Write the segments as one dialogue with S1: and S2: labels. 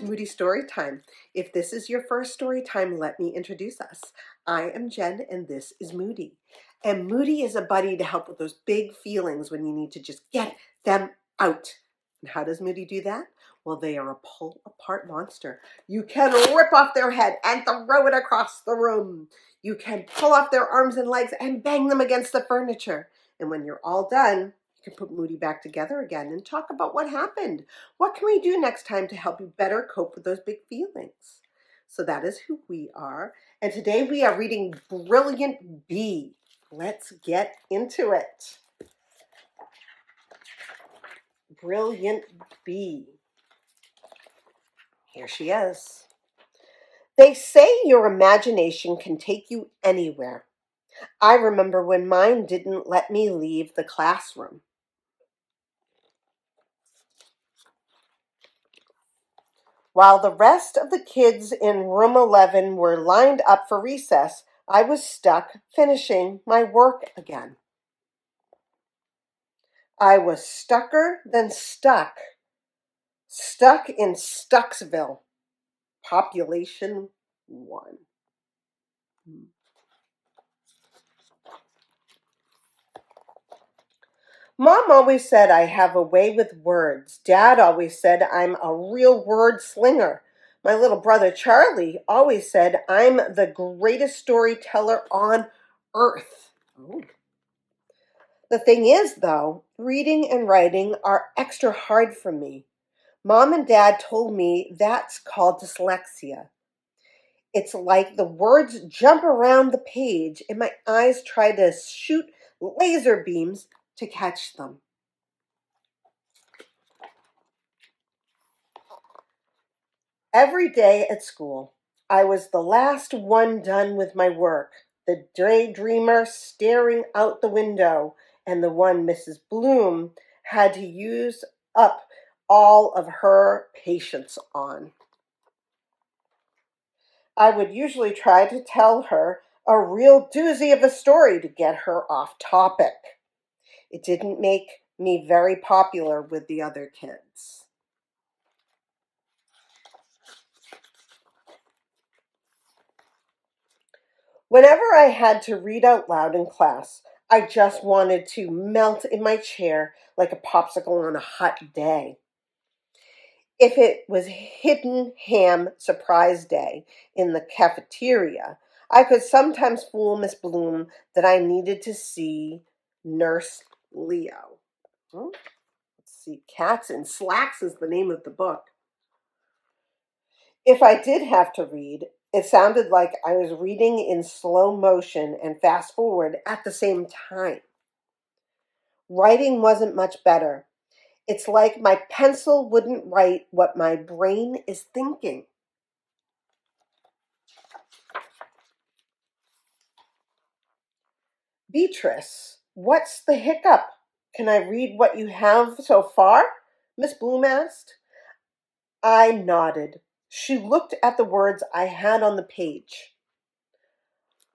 S1: Moody Storytime. If this is your first story time, let me introduce us. I am Jen and this is Moody. And Moody is a buddy to help with those big feelings when you need to just get them out. And how does Moody do that? Well, they are a pull-apart monster. You can rip off their head and throw it across the room. You can pull off their arms and legs and bang them against the furniture. And when you're all done, you can put Moody back together again and talk about what happened. What can we do next time to help you better cope with those big feelings? So that is who we are. And today we are reading Brilliant Bee. Let's get into it. Brilliant Bee. Here she is. They say your imagination can take you anywhere. I remember when mine didn't let me leave the classroom. While the rest of the kids in room 11 were lined up for recess, I was stuck finishing my work again. I was stucker than stuck in Stucksville, population 1. Mom always said I have a way with words. Dad always said I'm a real word slinger. My little brother Charlie always said I'm the greatest storyteller on earth. Oh. The thing is, though, reading and writing are extra hard for me. Mom and Dad told me that's called dyslexia. It's like the words jump around the page and my eyes try to shoot laser beams to catch them. Every day at school, I was the last one done with my work, the daydreamer staring out the window, and the one Mrs. Bloom had to use up all of her patience on. I would usually try to tell her a real doozy of a story to get her off topic. It didn't make me very popular with the other kids. Whenever I had to read out loud in class, I just wanted to melt in my chair like a popsicle on a hot day. If it was hidden ham surprise day in the cafeteria, I could sometimes fool Miss Bloom that I needed to see Nurse Leo. Let's see, Cats in Slacks is the name of the book. If I did have to read, it sounded like I was reading in slow motion and fast forward at the same time. Writing wasn't much better. It's like my pencil wouldn't write what my brain is thinking. Beatrice, what's the hiccup? Can I read what you have so far? Miss Bloom asked. I nodded. She looked at the words I had on the page.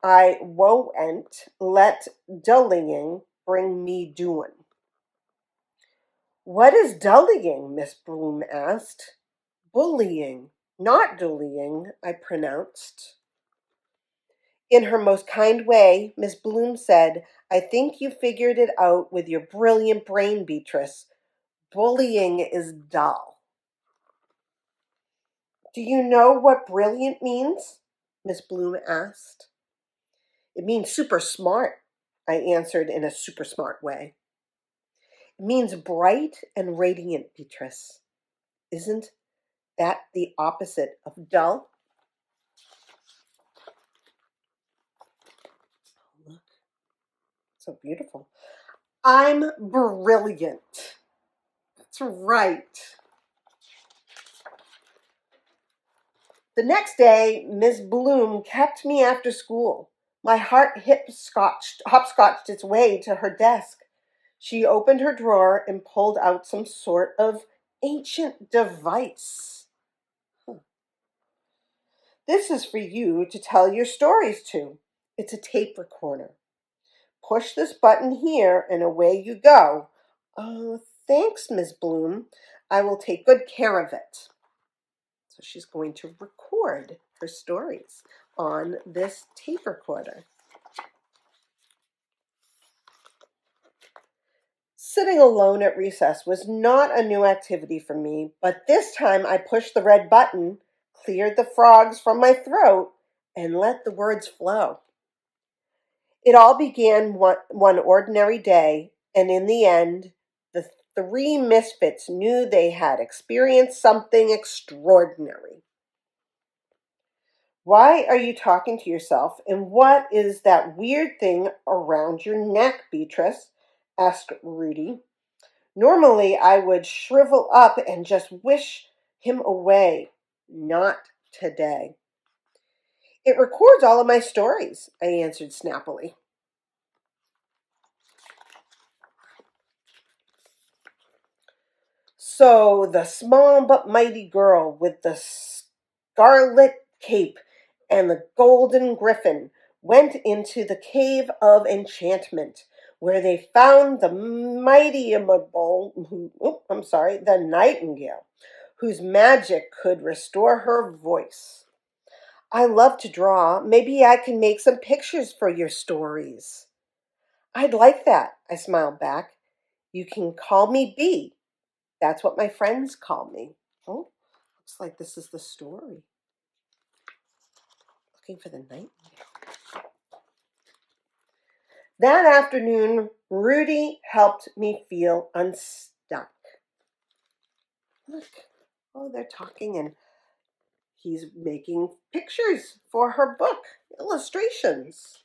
S1: I won't let dullying bring me doing. What is dullying? Miss Bloom asked. Bullying, not dullying, I pronounced. In her most kind way, Miss Bloom said, I think you figured it out with your brilliant brain, Beatrice. Bullying is dull. Do you know what brilliant means? Miss Bloom asked. It means super smart, I answered in a super smart way. It means bright and radiant, Beatrice. Isn't that the opposite of dull? Look, so beautiful. I'm brilliant. That's right. The next day, Miss Bloom kept me after school. My heart hopscotched its way to her desk. She opened her drawer and pulled out some sort of ancient device. This is for you to tell your stories to. It's a tape recorder. Push this button here and away you go. Oh, thanks, Miss Bloom. I will take good care of it. So she's going to record her stories on this tape recorder. Sitting alone at recess was not a new activity for me, but this time I pushed the red button, cleared the frogs from my throat, and let the words flow. It all began one ordinary day, and in the end, the three misfits knew they had experienced something extraordinary. Why are you talking to yourself, and what is that weird thing around your neck, Beatrice? Asked Rudy. Normally, I would shrivel up and just wish him away. Not today. It records all of my stories, I answered snappily. So the small but mighty girl with the scarlet cape and the golden griffin went into the cave of enchantment, where they found the the nightingale, whose magic could restore her voice. I love to draw. Maybe I can make some pictures for your stories. I'd like that, I smiled back. You can call me Bee. That's what my friends call me. Oh, looks like this is the story. Looking for the nightingale. That afternoon, Rudy helped me feel unstuck. Look, oh, they're talking and he's making pictures for her book, illustrations.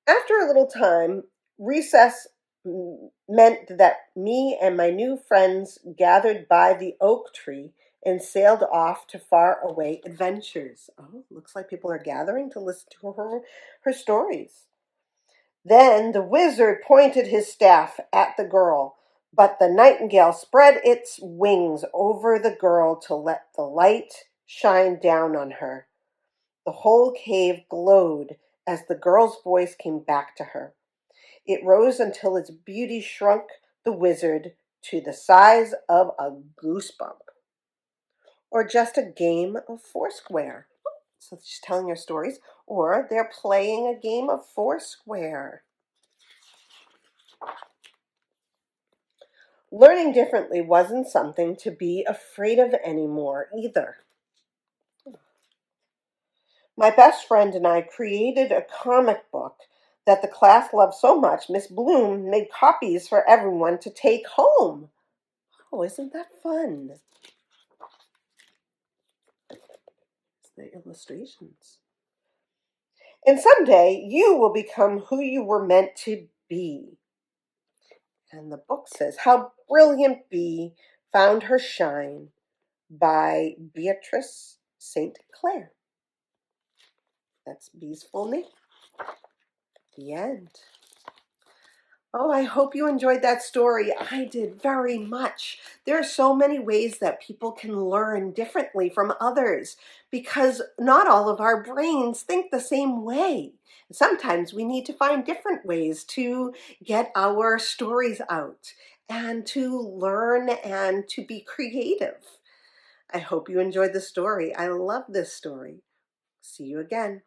S1: After a little time, recess meant that me and my new friends gathered by the oak tree and sailed off to faraway adventures. Oh, looks like people are gathering to listen to her stories. Then the wizard pointed his staff at the girl, but the nightingale spread its wings over the girl to let the light shine down on her. The whole cave glowed as the girl's voice came back to her. It rose until its beauty shrunk the wizard to the size of a goosebump, or just a game of foursquare. So she's telling her stories, or they're playing a game of foursquare. Learning differently wasn't something to be afraid of anymore either. My best friend and I created a comic book that the class loved so much, Miss Bloom made copies for everyone to take home. Oh, isn't that fun? The illustrations. And someday you will become who you were meant to be. And the book says, How Brilliant Bee Found Her Shine by Beatrice St. Clair. That's Bee's full name. The end. Oh, I hope you enjoyed that story. I did very much. There are so many ways that people can learn differently from others because not all of our brains think the same way. Sometimes we need to find different ways to get our stories out and to learn and to be creative. I hope you enjoyed the story. I love this story. See you again.